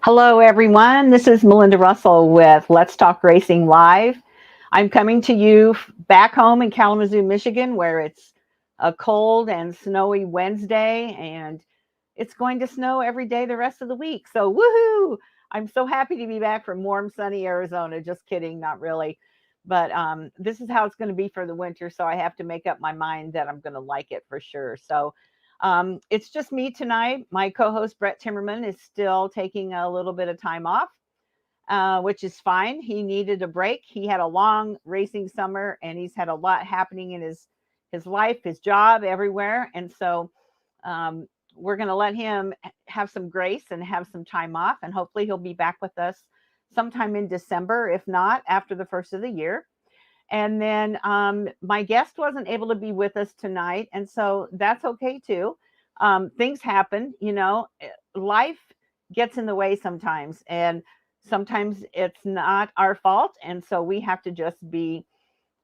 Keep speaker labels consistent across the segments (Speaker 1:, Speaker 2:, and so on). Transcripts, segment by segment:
Speaker 1: Hello, everyone. This is Melinda Russell with Let's Talk Racing Live. I'm coming to you back home in Kalamazoo, Michigan, where it's a cold and snowy Wednesday, and it's going to snow every day the rest of the week. So, woohoo! I'm so happy to be back from warm, sunny Arizona. Just kidding, not really. But this is how it's going to be for the winter. So, I have to make up my mind that I'm going to like it for sure. So, it's just me tonight. My co host, Brett Timmerman, is still taking a little bit of time off, which is fine. He needed a break. He had a long racing summer and he's had a lot happening in his life, his job, everywhere. And so um, we're going to let him have some grace and have some time off. And hopefully he'll be back with us sometime in December, if not after the first of the year. And then my guest wasn't able to be with us tonight. And so that's okay too. Things happen, life gets in the way sometimes. And sometimes it's not our fault. And so we have to just be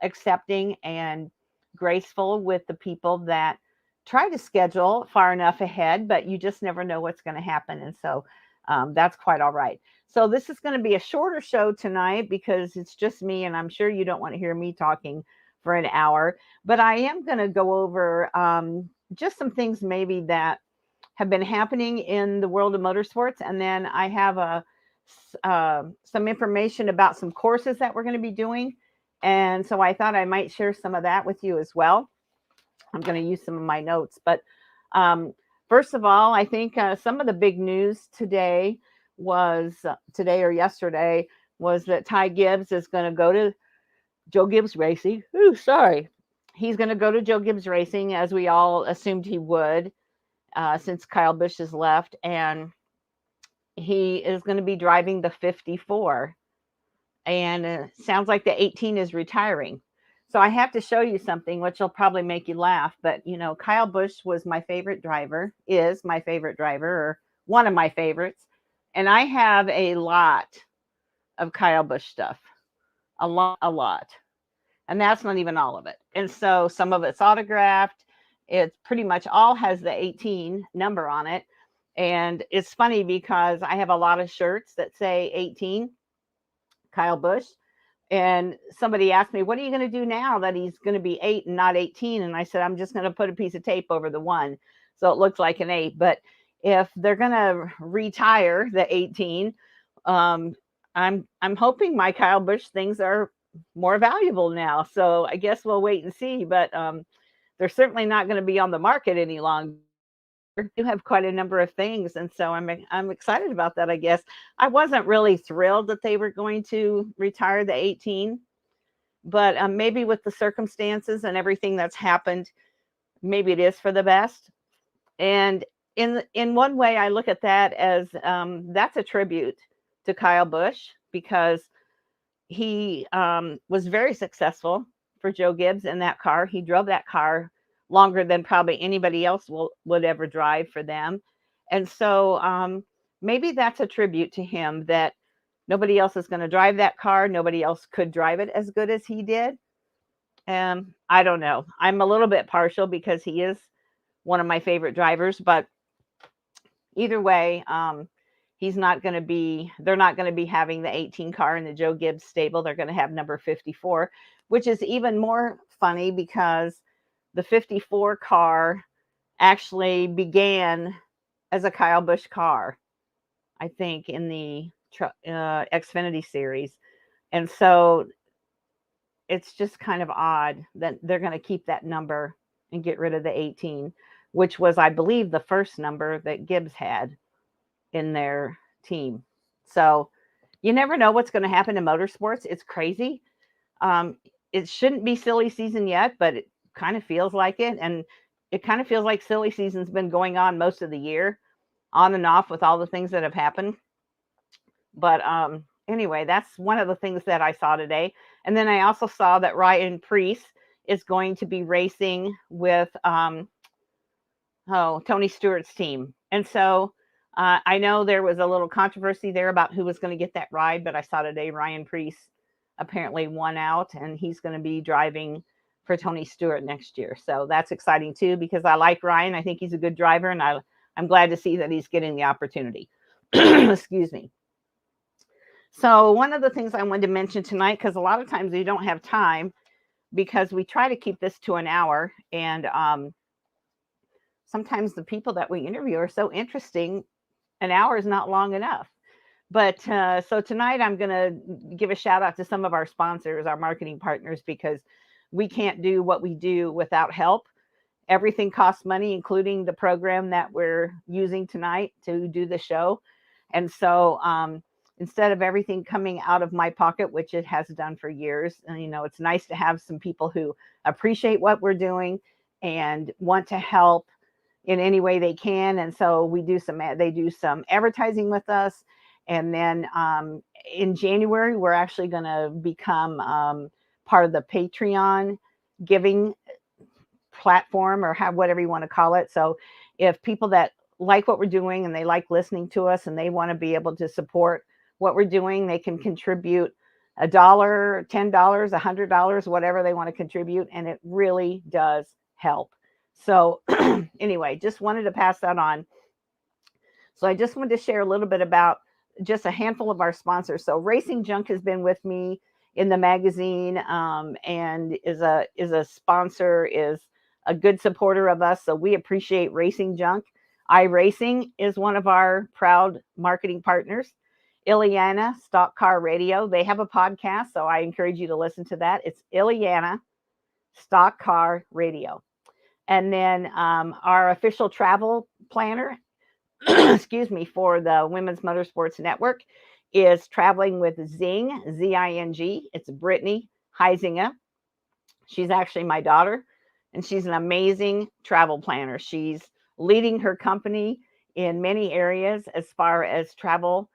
Speaker 1: accepting and graceful with the people that try to schedule far enough ahead, but you just never know what's going to happen. And so that's quite all right. So this is going to be a shorter show tonight because it's just me, and I'm sure you don't want to hear me talking for an hour. But I am going to go over just some things maybe that have been happening in the world of motorsports, and then I have some information about some courses that we're going to be doing. And so I thought I might share some of that with you as well. I'm going to use some of my notes, but first of all, I think some of the big news today today or yesterday was that Ty Gibbs is going to go to Joe Gibbs Racing. Ooh, sorry. He's going to go to Joe Gibbs Racing, as we all assumed he would, since Kyle Busch has left, and he is going to be driving the 54. And sounds like the 18 is retiring. So I have to show you something, which will probably make you laugh. But, Kyle Busch was my favorite driver, is my favorite driver, or one of my favorites. And I have a lot of Kyle Busch stuff, a lot. And that's not even all of it. And so some of it's autographed. It pretty much all has the 18 number on it. And it's funny because I have a lot of shirts that say 18, Kyle Busch. And somebody asked me, what are you going to do now that he's going to be 8 and not 18? And I said, I'm just going to put a piece of tape over the 1 so it looks like an 8. But if they're going to retire the 18, I'm hoping my Kyle Busch things are more valuable now. So I guess we'll wait and see. But they're certainly not going to be on the market any longer. You have quite a number of things, and so I'm excited about that. I guess I wasn't really thrilled that they were going to retire the 18, but maybe with the circumstances and everything that's happened, maybe it is for the best. And in one way, I look at that as that's a tribute to Kyle Busch because he was very successful for Joe Gibbs in that car. He drove that car longer than probably anybody else would ever drive for them. And so maybe that's a tribute to him that nobody else is going to drive that car. Nobody else could drive it as good as he did. I don't know. I'm a little bit partial because he is one of my favorite drivers, but either way, they're not going to be having the 18 car in the Joe Gibbs stable. They're going to have number 54, which is even more funny because the 54 car actually began as a Kyle Busch car, I think, in the Xfinity series. And so it's just kind of odd that they're going to keep that number and get rid of the 18, which was, I believe, the first number that Gibbs had in their team. So you never know what's going to happen in motorsports. It's crazy. It shouldn't be silly season yet, but it kind of feels like it. And it kind of feels like silly season's been going on most of the year, on and off with all the things that have happened. But anyway, that's one of the things that I saw today. And then I also saw that Ryan Preece is going to be racing with Tony Stewart's team. And so I know there was a little controversy there about who was going to get that ride, but I saw today Ryan Preece apparently won out, and he's going to be driving for Tony Stewart next year. So that's exciting too, because I like Ryan. I think he's a good driver, and I'm glad to see that he's getting the opportunity. Excuse me. So one of the things I wanted to mention tonight, because a lot of times we don't have time, because we try to keep this to an hour, and sometimes the people that we interview are so interesting, an hour is not long enough. But so tonight I'm going to give a shout out to some of our sponsors, our marketing partners, because we can't do what we do without help. Everything costs money, including the program that we're using tonight to do the show. And so instead of everything coming out of my pocket, which it has done for years, and, it's nice to have some people who appreciate what we're doing and want to help in any way they can. And so they do some advertising with us. And then in January, we're actually going to become part of the Patreon giving platform, or whatever you want to call it. So if people that like what we're doing and they like listening to us and they want to be able to support what we're doing, they can contribute $1, $10, $100, whatever they want to contribute. And it really does help. So anyway, just wanted to pass that on. So I just wanted to share a little bit about just a handful of our sponsors. So Racing Junk has been with me in the magazine, and is a sponsor, is a good supporter of us. So we appreciate Racing Junk. iRacing is one of our proud marketing partners. Ileana Stock Car Radio, they have a podcast, so I encourage you to listen to that. It's Ileana Stock Car Radio. And then our official travel planner, excuse me, for the Women's Motorsports Network is Traveling with Zing, Z-I-N-G. It's Brittany Heisinger. She's actually my daughter, and she's an amazing travel planner. She's leading her company in many areas as far as travel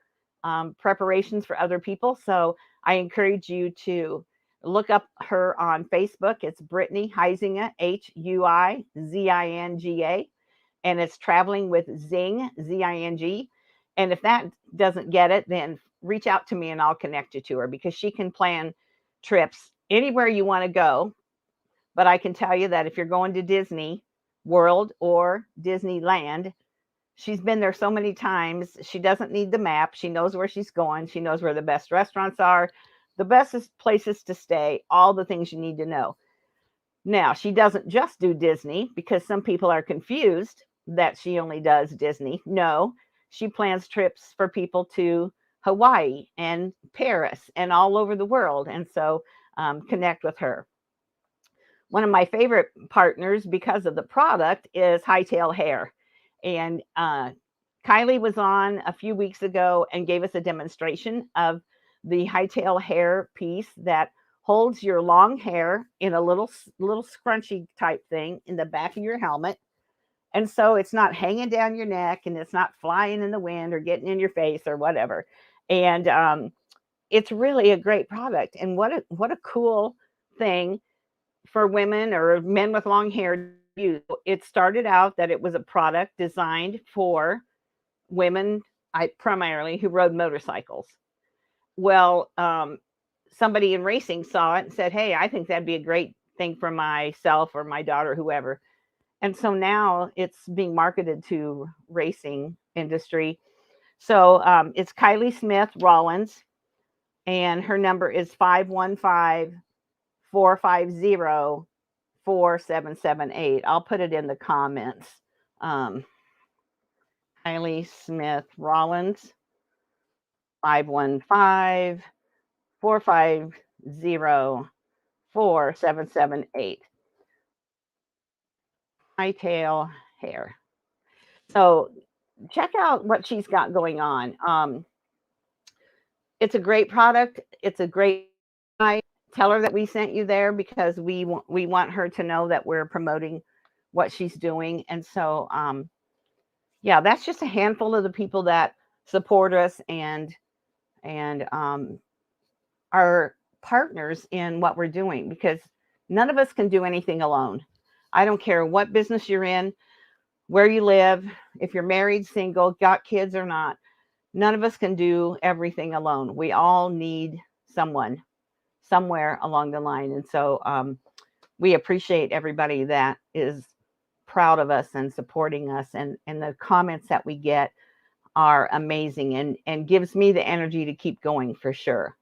Speaker 1: preparations for other people. So I encourage you to look up her on Facebook. It's Brittany Heisinger, Huizinga, and it's Traveling with Zing, Z-I-N-G. And if that doesn't get it, then reach out to me and I'll connect you to her, because she can plan trips anywhere you want to go. But I can tell you that if you're going to Disney World or Disneyland, she's been there so many times. She doesn't need the map. She knows where she's going. She knows where the best restaurants are, the best places to stay, all the things you need to know. Now, she doesn't just do Disney, because some people are confused that she only does Disney. No, she plans trips for people to Hawaii and Paris and all over the world. And so connect with her. One of my favorite partners, because of the product, is Hightail Hair. And Kylie was on a few weeks ago and gave us a demonstration of the Hightail Hair piece that holds your long hair in a little scrunchy type thing in the back of your helmet. And so it's not hanging down your neck, and it's not flying in the wind or getting in your face or whatever. And it's really a great product. And what a cool thing for women or men with long hair to use. It started out that it was a product designed for women, primarily, who rode motorcycles. Well, somebody in racing saw it and said, hey, I think that'd be a great thing for myself or my daughter, whoever. And so now it's being marketed to racing industry. So it's Kylie Smith Rollins, and her number is 515-450-4778. I'll put it in the comments. Kylie Smith Rollins, 515-450-4778. Hightail Hair. So check out what she's got going on. It's a great product. It's a great. Tell her that we sent you there, because we want her to know that we're promoting what she's doing. And so yeah, that's just a handful of the people that support us and are partners in what we're doing, because none of us can do anything alone. I don't care what business you're in, where you live, if you're married, single, got kids or not. None of us can do everything alone. We all need someone somewhere along the line. And so we appreciate everybody that is proud of us and supporting us, and the comments that we get are amazing and gives me the energy to keep going for sure.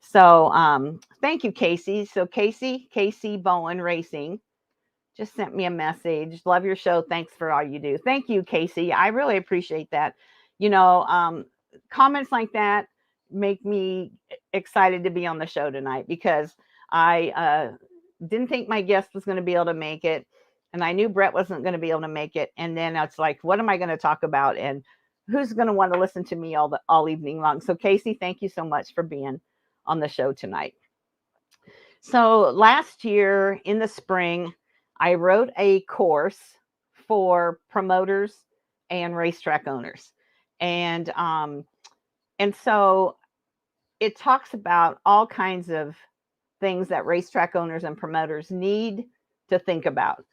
Speaker 1: So thank you, Casey. So Casey Bowen Racing just sent me a message. Love your show. Thanks for all you do. Thank you, Casey. I really appreciate that. You know, comments like that make me excited to be on the show tonight because I didn't think my guest was going to be able to make it. And I knew Brett wasn't going to be able to make it. And then it's like, what am I going to talk about? And who's going to want to listen to me all evening long? So Casey, thank you so much for being on the show tonight. So last year in the spring, I wrote a course for promoters and racetrack owners. And so it talks about all kinds of things that racetrack owners and promoters need to think about.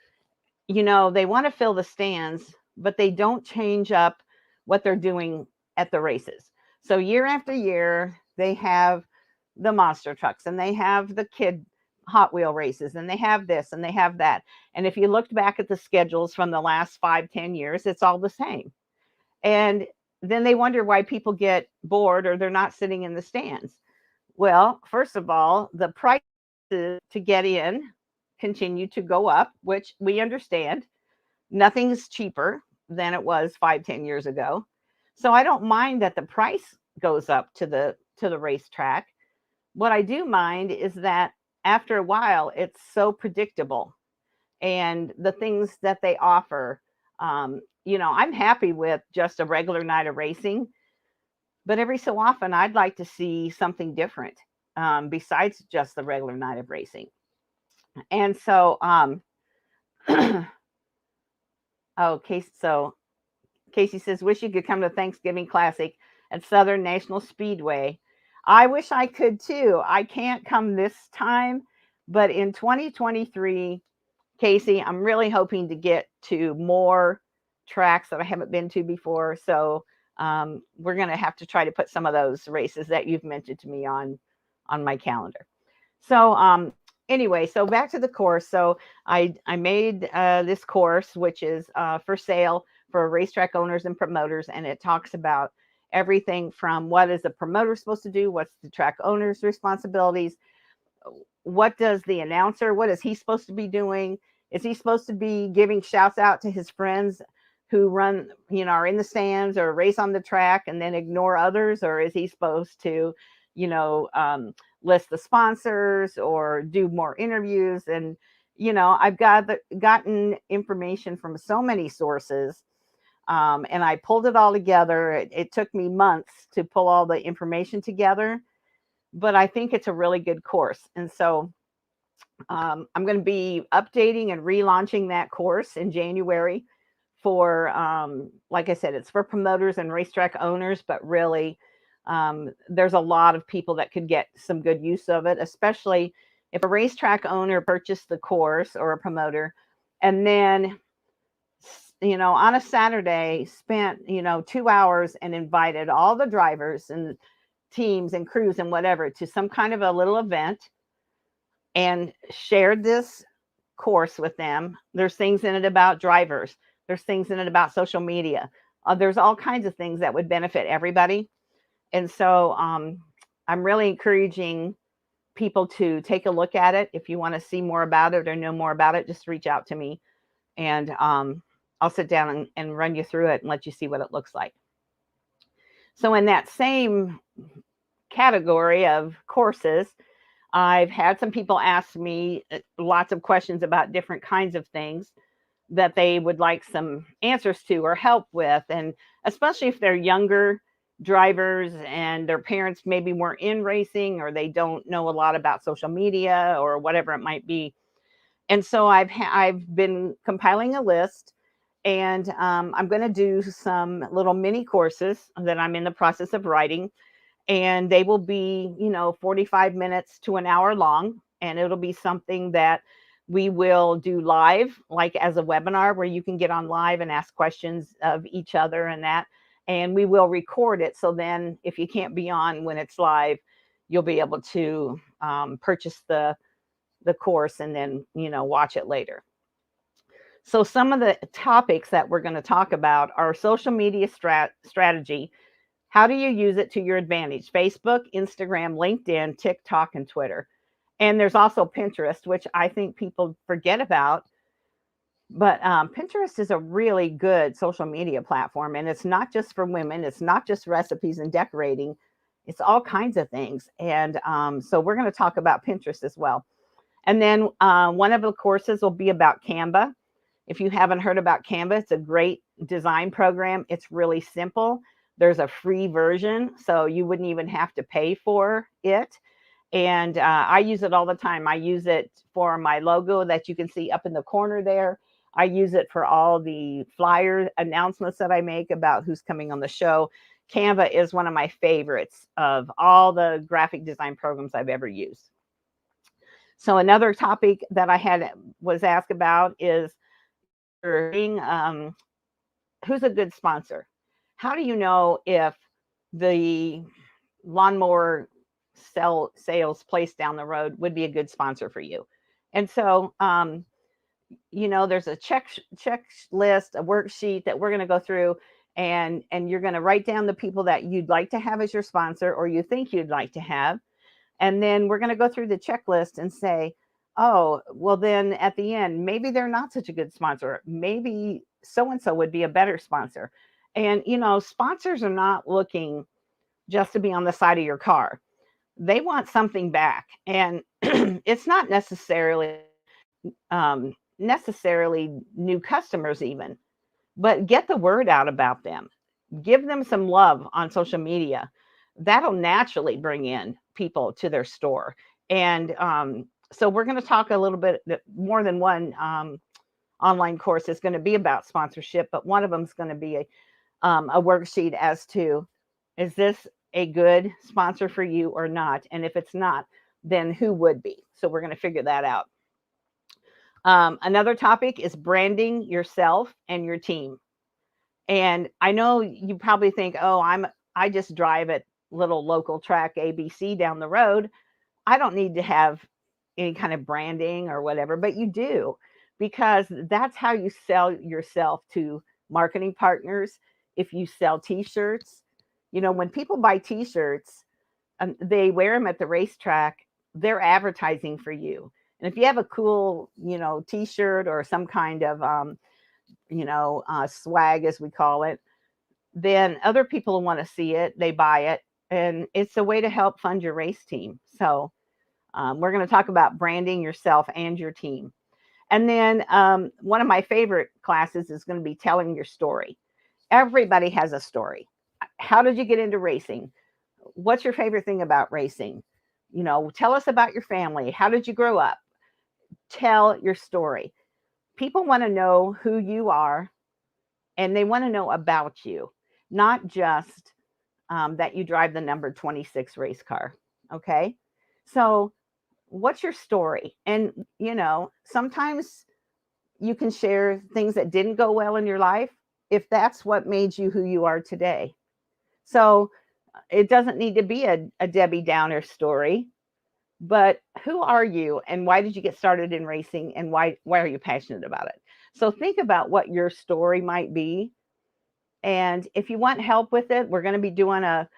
Speaker 1: You know, they want to fill the stands, but they don't change up what they're doing at the races. So year after year, they have the monster trucks and they have the kid Hot Wheel races and they have this and they have that. And if you looked back at the schedules from the last 5-10 years, it's all the same. And then they wonder why people get bored or they're not sitting in the stands. Well, first of all, the prices to get in continue to go up, which we understand. Nothing's cheaper than it was 5-10 years ago. So I don't mind that the price goes up to the racetrack. What I do mind is that after a while, it's so predictable and the things that they offer. You know, I'm happy with just a regular night of racing, but every so often I'd like to see something different besides just the regular night of racing. And so, okay, so Casey says, wish you could come to Thanksgiving Classic at Southern National Speedway. I wish I could too. I can't come this time, but in 2023, Casey, I'm really hoping to get to more tracks that I haven't been to before. So we're going to have to try to put some of those races that you've mentioned to me on my calendar. So anyway, so back to the course. So I made this course, which is for sale for racetrack owners and promoters, and it talks about everything from what is the promoter supposed to do, what's the track owner's responsibilities, what does the announcer, what is he supposed to be doing? Is he supposed to be giving shouts out to his friends who run, you know, are in the stands or race on the track and then ignore others? Or is he supposed to, you know, list the sponsors or do more interviews? And, you know, I've gotten information from so many sources. And I pulled it all together. It took me months to pull all the information together, but I think it's a really good course. And so I'm going to be updating and relaunching that course in January for, like I said, it's for promoters and racetrack owners, but really there's a lot of people that could get some good use of it, especially if a racetrack owner purchased the course or a promoter and then, you know, on a Saturday spent, you know, 2 hours and invited all the drivers and teams and crews and whatever to some kind of a little event and shared this course with them. There's things in it about drivers. There's things in it about social media. There's all kinds of things that would benefit everybody. And so I'm really encouraging people to take a look at it. If you want to see more about it or know more about it, just reach out to me and I'll sit down and run you through it and let you see what it looks like. So in that same category of courses, I've had some people ask me lots of questions about different kinds of things that they would like some answers to or help with. And especially if they're younger drivers and their parents maybe weren't in racing or they don't know a lot about social media or whatever it might be. And so I've been compiling a list and I'm going to do some little mini courses that I'm in the process of writing. And they will be, you know, 45 minutes to an hour long. And it'll be something that we will do live, like as a webinar where you can get on live and ask questions of each other and that. And we will record it. So then if you can't be on when it's live, you'll be able to purchase the course and then, you know, watch it later. So some of the topics that we're going to talk about are social media strategy. How do you use it to your advantage? Facebook, Instagram, LinkedIn, TikTok, and Twitter. And there's also Pinterest, which I think people forget about. But Pinterest is a really good social media platform. And it's not just for women, it's not just recipes and decorating, it's all kinds of things. And so we're going to talk about Pinterest as well. And then one of the courses will be about Canva. If you haven't heard about Canva, it's a great design program. It's really simple. There's a free version, so you wouldn't even have to pay for it. And I use it all the time. I use it for my logo that you can see up in the corner there. I use it for all the flyer announcements that I make about who's coming on the show. Canva is one of my favorites of all the graphic design programs I've ever used. So another topic that I was asked about is who's a good sponsor? How do you know if the lawnmower sales place down the road would be a good sponsor for you? And so, there's a checklist, a worksheet that we're going to go through, and you're going to write down the people that you'd like to have as your sponsor or you think you'd like to have. And then we're going to go through the checklist and say, oh, well, then at the end, maybe they're not such a good sponsor. Maybe so-and-so would be a better sponsor. And, sponsors are not looking just to be on the side of your car. They want something back. And it's not necessarily new customers even, but get the word out about them. Give them some love on social media. That'll naturally bring in people to their store. And so we're going to talk a little bit more than one online course is going to be about sponsorship, but one of them is going to be a worksheet as to, is this a good sponsor for you or not? And if it's not, then who would be? So we're going to figure that out. Another topic is branding yourself and your team. And I know you probably think, oh, I just drive at little local track ABC down the road. I don't need to have any kind of branding or whatever, but you do, because that's how you sell yourself to marketing partners. If you sell t-shirts, when people buy t-shirts, they wear them at the racetrack, they're advertising for you. And if you have a cool, t-shirt or some kind of, swag, as we call it, then other people want to see it, they buy it, and it's a way to help fund your race team. So we're going to talk about branding yourself and your team. And then one of my favorite classes is going to be telling your story. Everybody has a story. How did you get into racing? What's your favorite thing about racing? Tell us about your family. How did you grow up? Tell your story. People want to know who you are, and they want to know about you, not just that you drive the number 26 race car. Okay. So what's your story? And, sometimes you can share things that didn't go well in your life if that's what made you who you are today. So it doesn't need to be a Debbie Downer story, but who are you and why did you get started in racing, and why are you passionate about it? So think about what your story might be. And if you want help with it, we're going to be doing a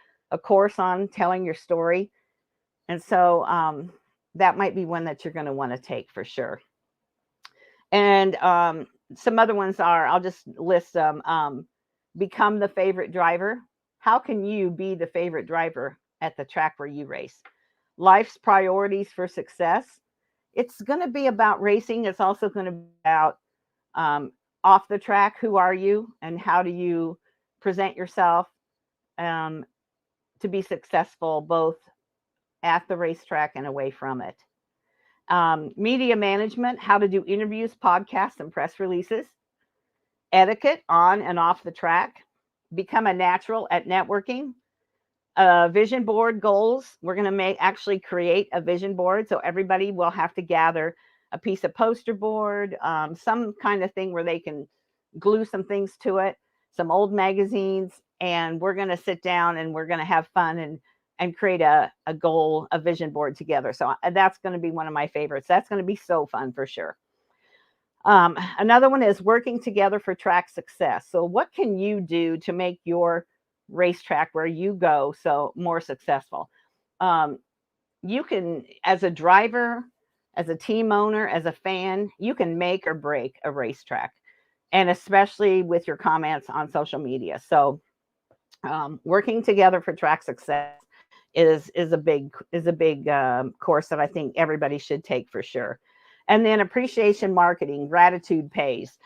Speaker 1: course on telling your story. And so that might be one that you're going to want to take for sure. And some other ones are, I'll just list them. Become the favorite driver. How can you be the favorite driver at the track where you race? Life's priorities for success. It's going to be about racing. It's also going to be about off the track. Who are you and how do you present yourself to be successful both at the racetrack and away from it? Media management, how to do interviews, podcasts, and press releases. Etiquette on and off the track. Become a natural at networking. Vision board goals. We're going to actually create a vision board. So everybody will have to gather a piece of poster board, some kind of thing where they can glue some things to it, some old magazines, and we're going to sit down and we're going to have fun and create a goal, a vision board together. So that's going to be one of my favorites. That's going to be so fun for sure. Another one is working together for track success. So, what can you do to make your racetrack where you go so more successful? Um, you can, as a driver, as a team owner, as a fan, you can make or break a racetrack, and especially with your comments on social media. So, working together for track success is a big course that I think everybody should take for sure. And then appreciation marketing, gratitude pays.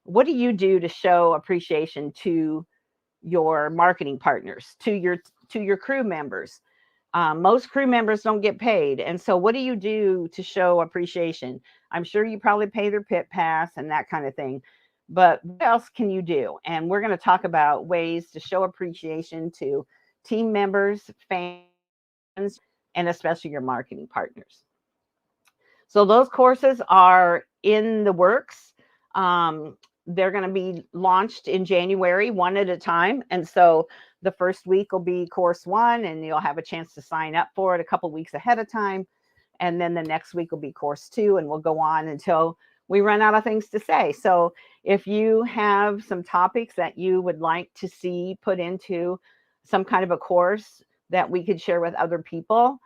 Speaker 1: What do you do to show appreciation to your marketing partners, to your crew members? Most crew members don't get paid, and so what do you do to show appreciation? I'm sure you probably pay their pit pass and that kind of thing, but what else can you do? And we're going to talk about ways to show appreciation to team members, fans, and especially your marketing partners. So those courses are in the works. Um, they're going to be launched in January, one at a time. And so the first week will be course one, and you'll have a chance to sign up for it a couple weeks ahead of time. And then the next week will be course two, and we'll go on until we run out of things to say. So if you have some topics that you would like to see put into some kind of a course that we could share with other people,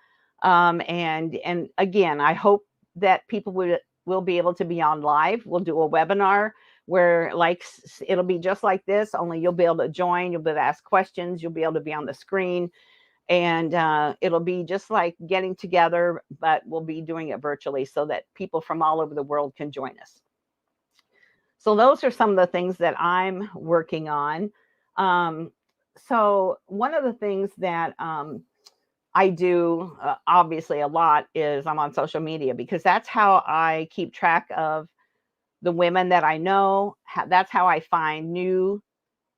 Speaker 1: and again, I hope that people will be able to be on live. We'll do a webinar where it'll be just like this, only you'll be able to join, you'll be able to ask questions, you'll be able to be on the screen, and it'll be just like getting together, but we'll be doing it virtually so that people from all over the world can join us. So those are some of the things that I'm working on. So one of the things that I do obviously a lot is I'm on social media, because that's how I keep track of the women that I know. That's how I find new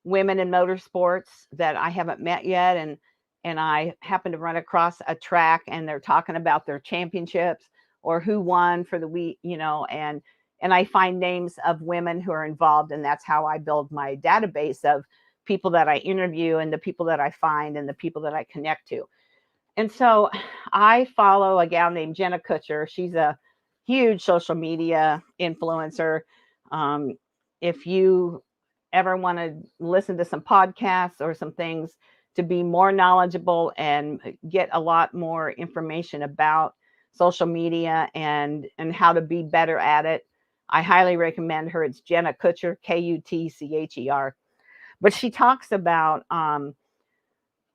Speaker 1: women in motorsports that I haven't met yet. And I happen to run across a track and they're talking about their championships or who won for the week, and I find names of women who are involved. And that's how I build my database of people that I interview and the people that I find and the people that I connect to. And so I follow a gal named Jenna Kutcher. She's a huge social media influencer. Um, if you ever want to listen to some podcasts or some things to be more knowledgeable and get a lot more information about social media and how to be better at it, I highly recommend her. It's Jenna Kutcher, Kutcher. But she talks about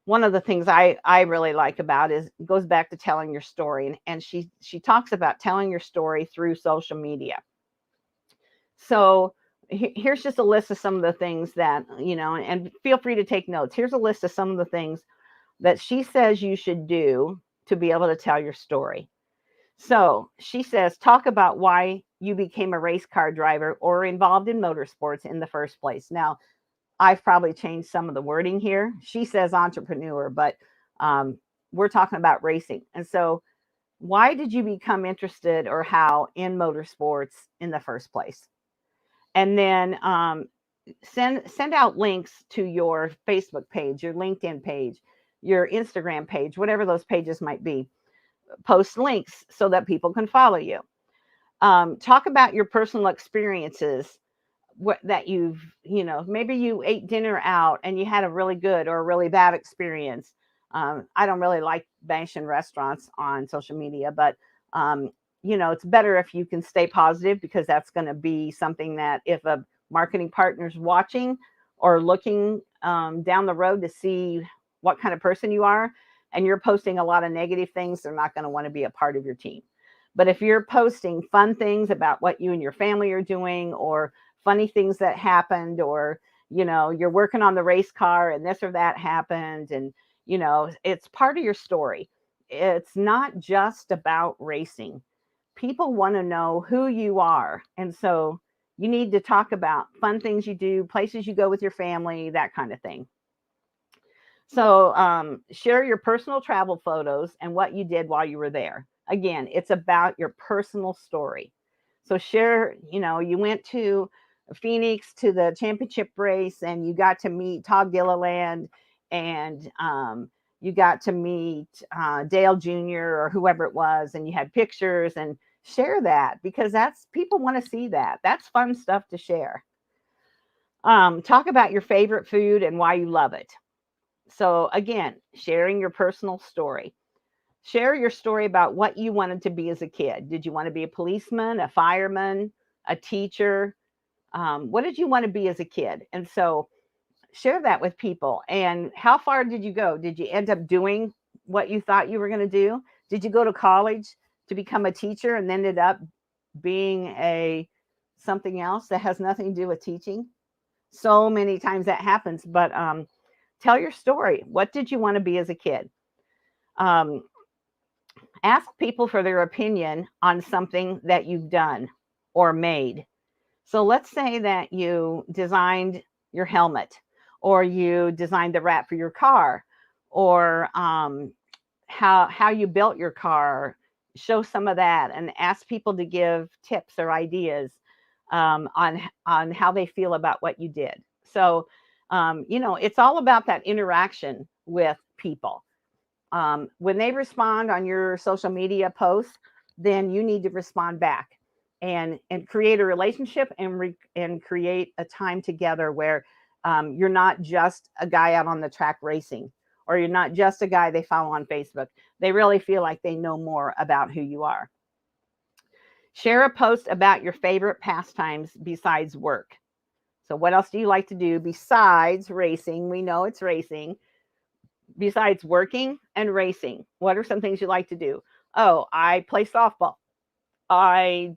Speaker 1: one of the things I really like about is goes back to telling your story. And she talks about telling your story through social media. So here's just a list of some of the things that, and feel free to take notes. Here's a list of some of the things that she says you should do to be able to tell your story. So she says, talk about why you became a race car driver or involved in motorsports in the first place. Now, I've probably changed some of the wording here. She says entrepreneur, but we're talking about racing. And so why did you become interested, or how, in motorsports in the first place? And then send out links to your Facebook page, your LinkedIn page, your Instagram page, whatever those pages might be. Post links so that people can follow you. Talk about your personal experiences that maybe you ate dinner out and you had a really good or a really bad experience. I don't really like bashing restaurants on social media, but it's better if you can stay positive, because that's going to be something that if a marketing partner's watching or looking down the road to see what kind of person you are, and you're posting a lot of negative things, they're not going to want to be a part of your team. But if you're posting fun things about what you and your family are doing, or funny things that happened, or you're working on the race car and this or that happened, and it's part of your story. It's not just about racing. People want to know who you are, and so you need to talk about fun things you do, places you go with your family, that kind of thing. So share your personal travel photos and what you did while you were there. Again, it's about your personal story. So share, you went to Phoenix to the championship race and you got to meet Todd Gilliland, and you got to meet Dale Jr. or whoever it was, and you had pictures, and Share that, because that's, people want to see that. That's fun stuff to share. Talk about your favorite food and why you love it. So again, sharing your personal story. Share your story about what you wanted to be as a kid. Did you want to be a policeman, a fireman, a teacher? What did you want to be as a kid? And so share that with people. And how far did you go? Did you end up doing what you thought you were going to do? Did you go to college to become a teacher and ended up being a something else that has nothing to do with teaching? So many times that happens. But tell your story. What did you want to be as a kid? Um, Ask people for their opinion on something that you've done or made. So let's say that you designed your helmet, or you designed the wrap for your car, or how you built your car. Show some of that and ask people to give tips or ideas on how they feel about what you did. So it's all about that interaction with people. When they respond on your social media posts, then you need to respond back and create a relationship and create a time together where you're not just a guy out on the track racing, or you're not just a guy they follow on Facebook. They really feel like they know more about who you are. Share a post about your favorite pastimes besides work. So what else do you like to do besides racing? We know it's racing. Besides working and racing, what are some things you like to do? Oh, I play softball. I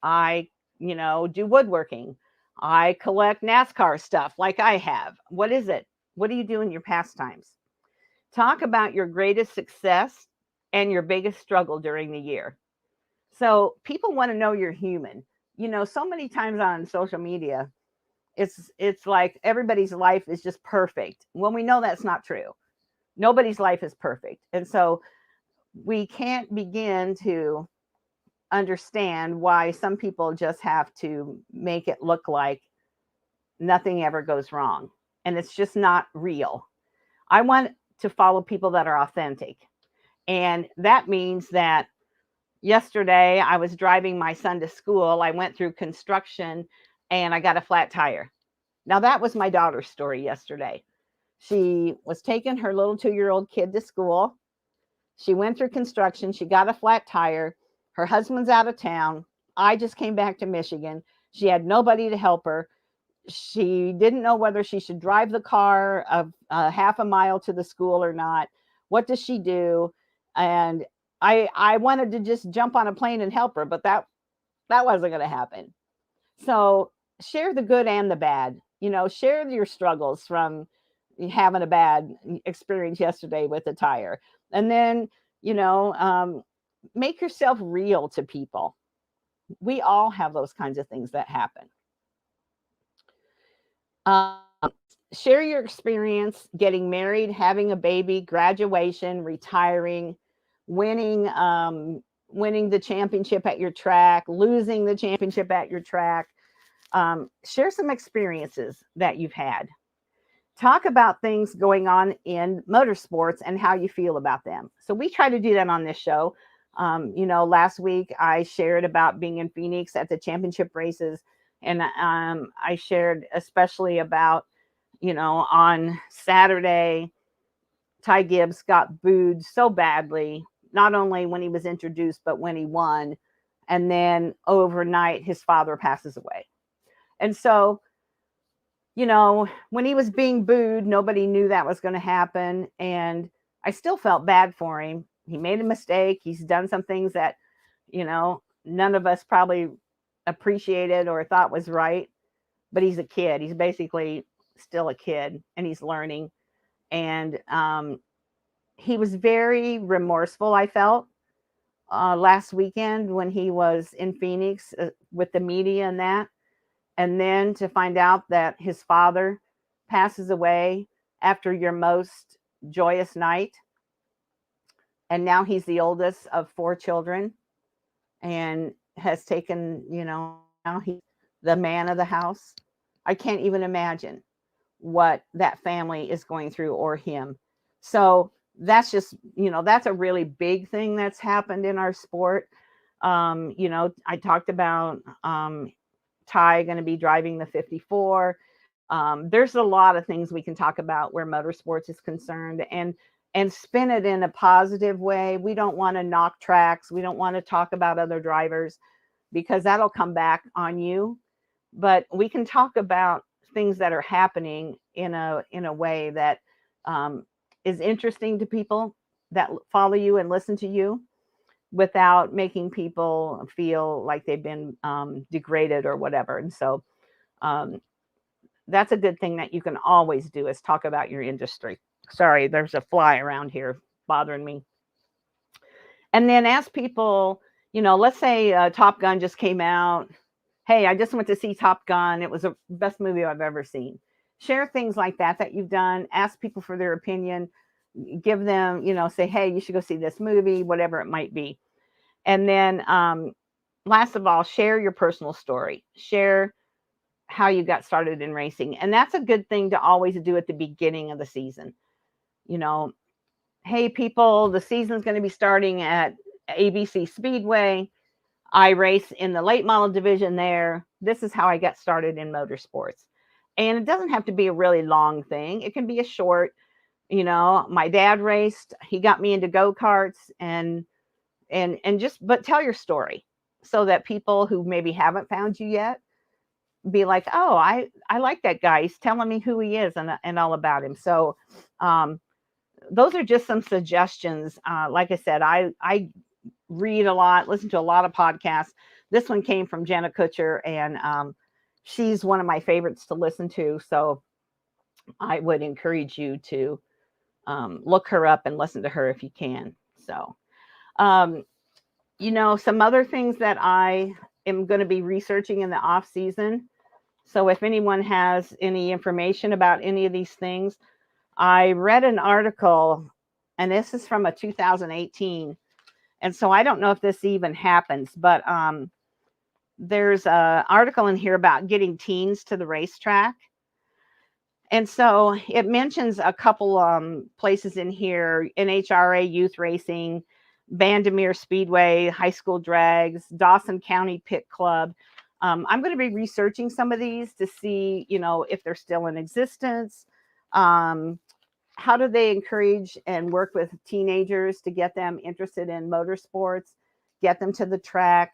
Speaker 1: do woodworking. I collect NASCAR stuff like I have. What is it? What do you do in your pastimes? Talk about your greatest success and your biggest struggle during the year. So people want to know you're human. So many times on social media, it's like everybody's life is just perfect. When we know that's not true. Nobody's life is perfect. And so we can't begin to understand why some people just have to make it look like nothing ever goes wrong. And it's just not real. I want to follow people that are authentic. And that means that yesterday I was driving my son to school. I went through construction and I got a flat tire. Now, that was my daughter's story yesterday. She was taking her little 2-year-old kid to school. She went through construction. She got a flat tire. Her husband's out of town. I just came back to Michigan. She had nobody to help her. She didn't know whether she should drive the car a half a mile to the school or not. What does she do? And I wanted to just jump on a plane and help her, but that wasn't going to happen. So share the good and the bad. Share your struggles from having a bad experience yesterday with a tire. And then, make yourself real to people. We all have those kinds of things that happen. Um, Share your experience getting married, having a baby, graduation, retiring, winning the championship at your track, losing the championship at your track. Share some experiences that you've had. Talk about things going on in motorsports and how you feel about them. So we try to do that on this show. Last week I shared about being in Phoenix at the championship races. And I shared especially about, on Saturday, Ty Gibbs got booed so badly, not only when he was introduced, but when he won. And then overnight, his father passes away. And so, when he was being booed, nobody knew that was going to happen. And I still felt bad for him. He made a mistake. He's done some things that, none of us probably appreciated or thought was right. But he's a kid. He's basically still a kid, and he's learning. And he was very remorseful, I felt, last weekend when he was in Phoenix with the media and that. And then to find out that his father passes away after your most joyous night. And now he's the oldest of 4 children and has taken, now he's the man of the house. I can't even imagine what that family is going through, or him. So that's just, that's a really big thing that's happened in our sport. I talked about Ty going to be driving the 54. There's a lot of things we can talk about where motorsports is concerned, and spin it in a positive way. We don't want to knock tracks. We don't want to talk about other drivers because that'll come back on you. But we can talk about things that are happening in a way that um, is interesting to people that follow you and listen to you without making people feel like they've been degraded or whatever. And so um, that's a good thing that you can always do is talk about your industry. Sorry, there's a fly around here bothering me. And then ask people, let's say Top Gun just came out. Hey, I just went to see Top Gun. It was the best movie I've ever seen. Share things like that you've done. Ask people for their opinion. Give them, say, hey, you should go see this movie, whatever it might be. And then last of all, share your personal story. Share how you got started in racing. And that's a good thing to always do at the beginning of the season. Hey, people, the season's going to be starting at ABC Speedway. I race in the late model division there. This is how I got started in motorsports. And it doesn't have to be a really long thing. It can be a short, my dad raced, he got me into go-karts and but tell your story so that people who maybe haven't found you yet be like, oh, I like that guy. He's telling me who he is and all about him. So those are just some suggestions. Like I said, I read a lot, listen to a lot of podcasts. This one came from Jenna Kutcher, and she's one of my favorites to listen to. So I would encourage you to look her up and listen to her if you can. So, some other things that I am going to be researching in the off season. So if anyone has any information about any of these things, I read an article, and this is from a 2018. And so I don't know if this even happens, but there's an article in here about getting teens to the racetrack. And so it mentions a couple places in here: NHRA Youth Racing, Bandimere Speedway, High School Drags, Dawson County Pit Club. I'm going to be researching some of these to see, if they're still in existence. How do they encourage and work with teenagers to get them interested in motorsports, get them to the track,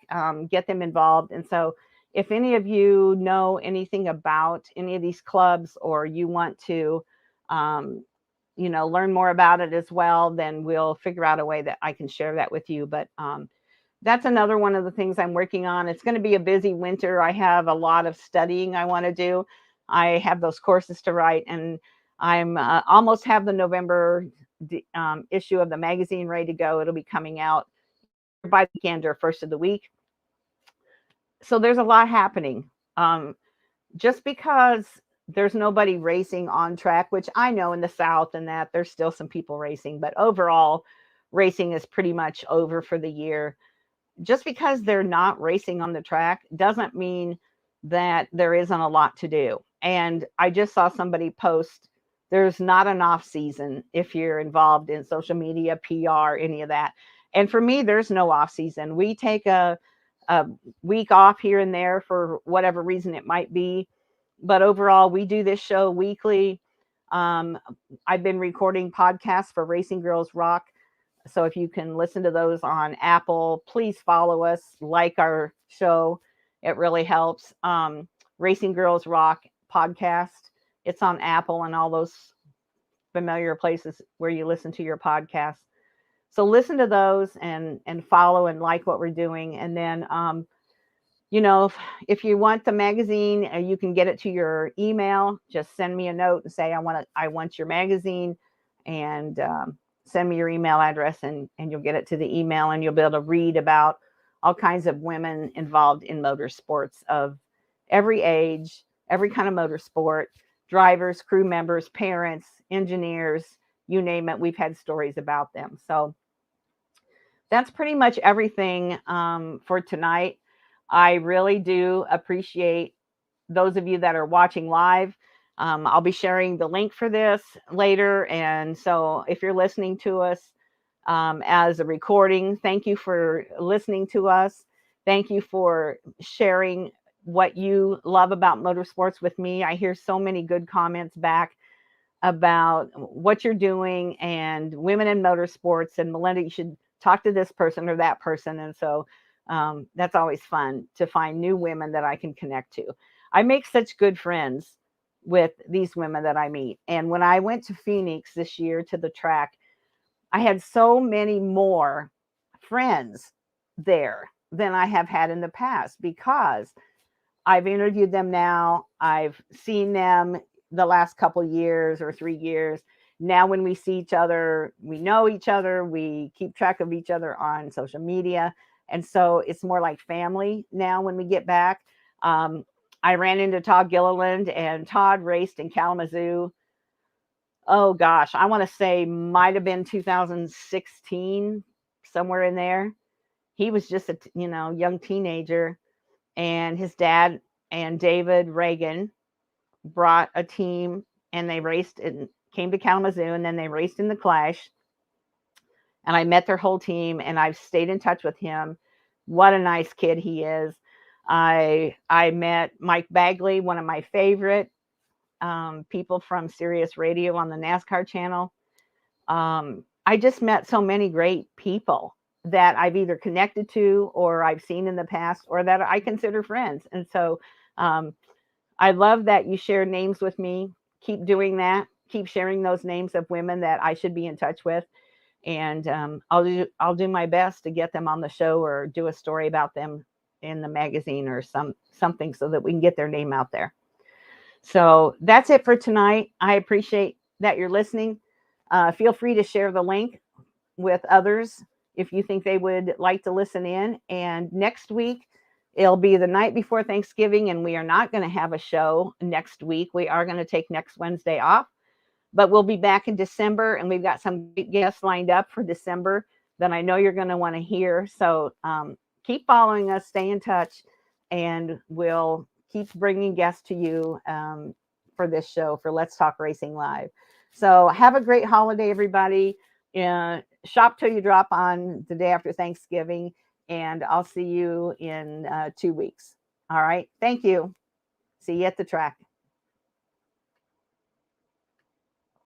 Speaker 1: get them involved? And so if any of you know anything about any of these clubs, or you want to, learn more about it as well, then we'll figure out a way that I can share that with you. But that's another one of the things I'm working on. It's going to be a busy winter. I have a lot of studying I want to do. I have those courses to write, and I'm almost have the November issue of the magazine ready to go. It'll be coming out by the weekend or first of the week. So there's a lot happening. Just because there's nobody racing on track, which I know in the South and that there's still some people racing, but overall racing is pretty much over for the year. Just because they're not racing on the track doesn't mean that there isn't a lot to do. And I just saw somebody post, there's not an off season if you're involved in social media, PR, any of that. And for me, there's no off season. We take a week off here and there for whatever reason it might be. But overall, we do this show weekly. I've been recording podcasts for Racing Girls Rock. So if you can listen to those on Apple, please follow us, like our show. It really helps. Racing Girls Rock podcast. It's on Apple and all those familiar places where you listen to your podcast. So listen to those and follow and like what we're doing. And then, if you want the magazine, you can get it to your email. Just send me a note and say, I want your magazine, and send me your email address, and you'll get it to the email, and you'll be able to read about all kinds of women involved in motorsports of every age, every kind of motorsport, drivers, crew members, parents, engineers, you name it. We've had stories about them. So that's pretty much everything for tonight. I really do appreciate those of you that are watching live. I'll be sharing the link for this later. And so if you're listening to us, as a recording. Thank you for listening to us. Thank you for sharing what you love about motorsports with me. I hear so many good comments back about what you're doing and women in motorsports. And Melinda, you should talk to this person or that person. And so that's always fun to find new women that I can connect to. I make such good friends with these women that I meet. And when I went to Phoenix this year to the track, I had so many more friends there than I have had in the past because I've interviewed them now. I've seen them the last couple years or 3 years. Now, when we see each other, we know each other. We keep track of each other on social media. And so it's more like family now when we get back. I ran into Todd Gilliland, and Todd raced in Kalamazoo. Oh gosh, I want to say might have been 2016, somewhere in there. He was just a young teenager, and his dad and David Reagan brought a team, and they raced and came to Kalamazoo, and then they raced in the Clash. And I met their whole team, and I've stayed in touch with him. What a nice kid he is. I met Mike Bagley, one of my favorite people from Sirius Radio on the NASCAR channel. I just met so many great people that I've either connected to or I've seen in the past or that I consider friends. And so I love that you share names with me. Keep doing that. Keep sharing those names of women that I should be in touch with. And I'll do my best to get them on the show or do a story about them in the magazine or something so that we can get their name out there. So that's it for tonight. I appreciate that you're listening. Feel free to share the link with others if you think they would like to listen in. And next week, it'll be the night before Thanksgiving, and we are not going to have a show next week. We are going to take next Wednesday off, but we'll be back in December, and we've got some great guests lined up for December that I know you're going to want to hear. So keep following us, stay in touch, and we'll keep bringing guests to you for this show, for Let's Talk Racing Live. So have a great holiday, everybody. Shop till you drop on the day after Thanksgiving, and I'll see you in 2 weeks. All right. Thank you. See you at the track.